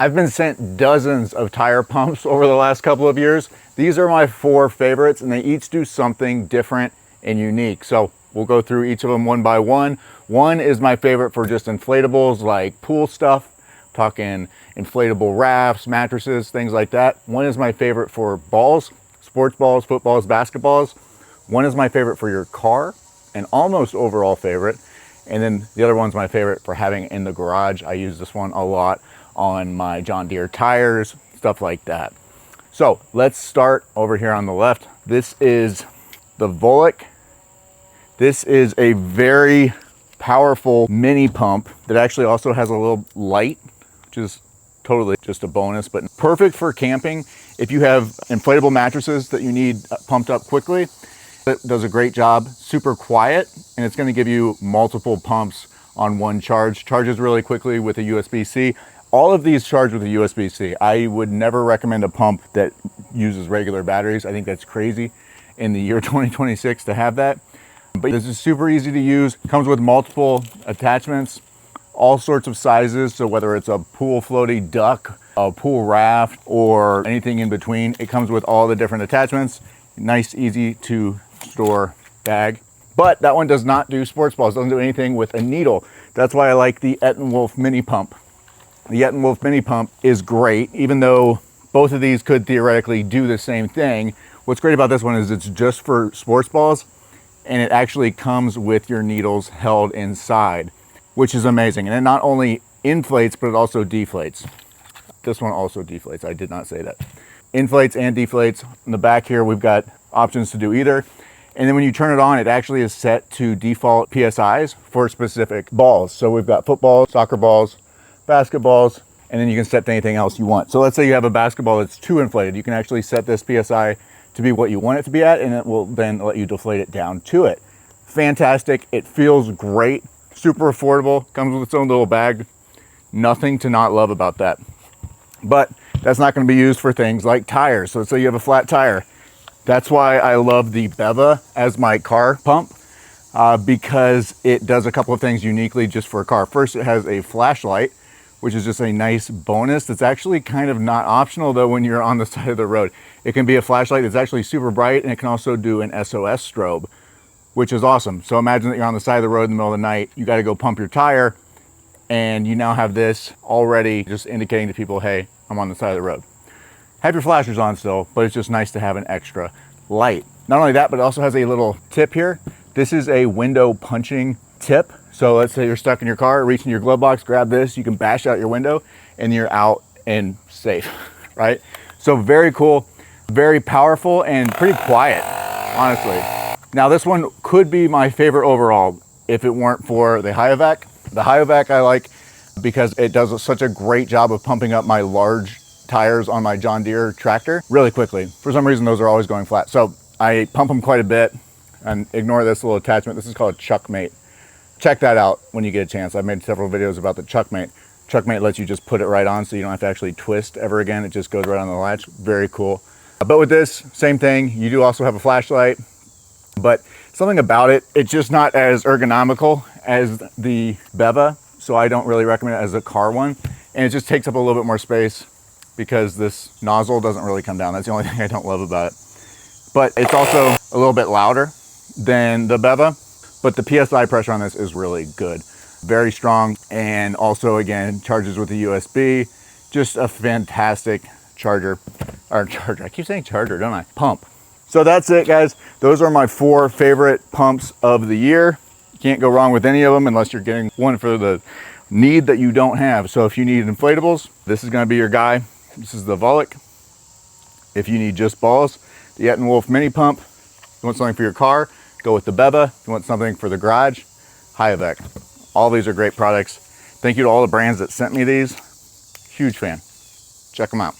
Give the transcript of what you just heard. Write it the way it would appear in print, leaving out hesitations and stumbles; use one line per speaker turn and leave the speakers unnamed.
I've been sent dozens of tire pumps over the last couple of years. These are my 4 favorites, and they each do something different and unique. So we'll go through each of them one by one. One is my favorite for just inflatables, like pool stuff, talking inflatable rafts, mattresses, things like that. One is my favorite for balls, sports balls, footballs, basketballs. One is my favorite for your car, an almost overall favorite. And then the other one's my favorite for having in the garage. I use this one a lot on my John Deere tires, stuff like that. So let's start over here on the left. This is the Volek. This is a very powerful mini pump that actually also has a little light, which is totally just a bonus, but perfect for camping. If you have inflatable mattresses that you need pumped up quickly, it does a great job, super quiet, and it's gonna give you multiple pumps on one charge. Charges really quickly with a USB-C. All of these charge with a USB-C. I would never recommend a pump that uses regular batteries. I think that's crazy in the year 2026 to have that. But this is super easy to use. Comes with multiple attachments, all sorts of sizes. So whether it's a pool floaty duck, a pool raft, or anything in between, it comes with all the different attachments. Nice, easy to store bag. But that one does not do sports balls, doesn't do anything with a needle. That's why I like the Ettenwolf mini pump. The Ettenwolf mini pump is great, even though both of these could theoretically do the same thing. What's great about this one is it's just for sports balls, and it actually comes with your needles held inside, which is amazing. And it not only inflates, but it also deflates. This one also deflates, I did not say that. Inflates and deflates. In the back here, we've got options to do either. And then when you turn it on, it actually is set to default PSIs for specific balls. So we've got footballs, soccer balls, basketballs, and then you can set to anything else you want. So let's say you have a basketball that's too inflated. You can actually set this PSI to be what you want it to be at, and it will then let you deflate it down to it. Fantastic. It feels great. Super affordable. Comes with its own little bag. Nothing to not love about that. But that's not going to be used for things like tires. So let's say you have a flat tire. That's why I love the Beva as my car pump, because it does a couple of things uniquely just for a car. First, it has a flashlight, which is just a nice bonus. That's actually kind of not optional though when you're on the side of the road. It can be a flashlight that's actually super bright, and it can also do an SOS strobe, which is awesome. So imagine that you're on the side of the road in the middle of the night, you got to go pump your tire, and you now have this already just indicating to people, hey, I'm on the side of the road. Have your flashers on still, but it's just nice to have an extra light. Not only that, but it also has a little tip here. This is a window punching tip. So let's say you're stuck in your car, reach in your glove box, grab this, you can bash out your window, and you're out and safe, right? So very cool, very powerful, and pretty quiet, honestly. Now this one could be my favorite overall if it weren't for the Hyovac. The Hyovac I like because it does such a great job of pumping up my large tires on my John Deere tractor really quickly. For some reason, those are always going flat. So I pump them quite a bit, and ignore this little attachment. This is called Chuckmate. Check that out when you get a chance. I've made several videos about the Chuckmate. Chuckmate lets you just put it right on so you don't have to actually twist ever again. It just goes right on the latch. Very cool. But with this, same thing. You do also have a flashlight, but something about it, it's just not as ergonomical as the Beva. So I don't really recommend it as a car one. And it just takes up a little bit more space because this nozzle doesn't really come down. That's the only thing I don't love about it. But it's also a little bit louder than the Beva, but the PSI pressure on this is really good. Very strong, and also again, charges with a USB. Just a fantastic charger, or charger, I keep saying charger, don't I? Pump. So that's it, guys. Those are my 4 favorite pumps of the year. You can't go wrong with any of them unless you're getting one for the need that you don't have. So if you need inflatables, this is gonna be your guy. This is the Volek. If you need just balls, the Ettenwolf mini pump. If you want something for your car, go with the Beva. If you want something for the garage, Hyovac. All these are great products. Thank you to all the brands that sent me these. Huge fan. Check them out.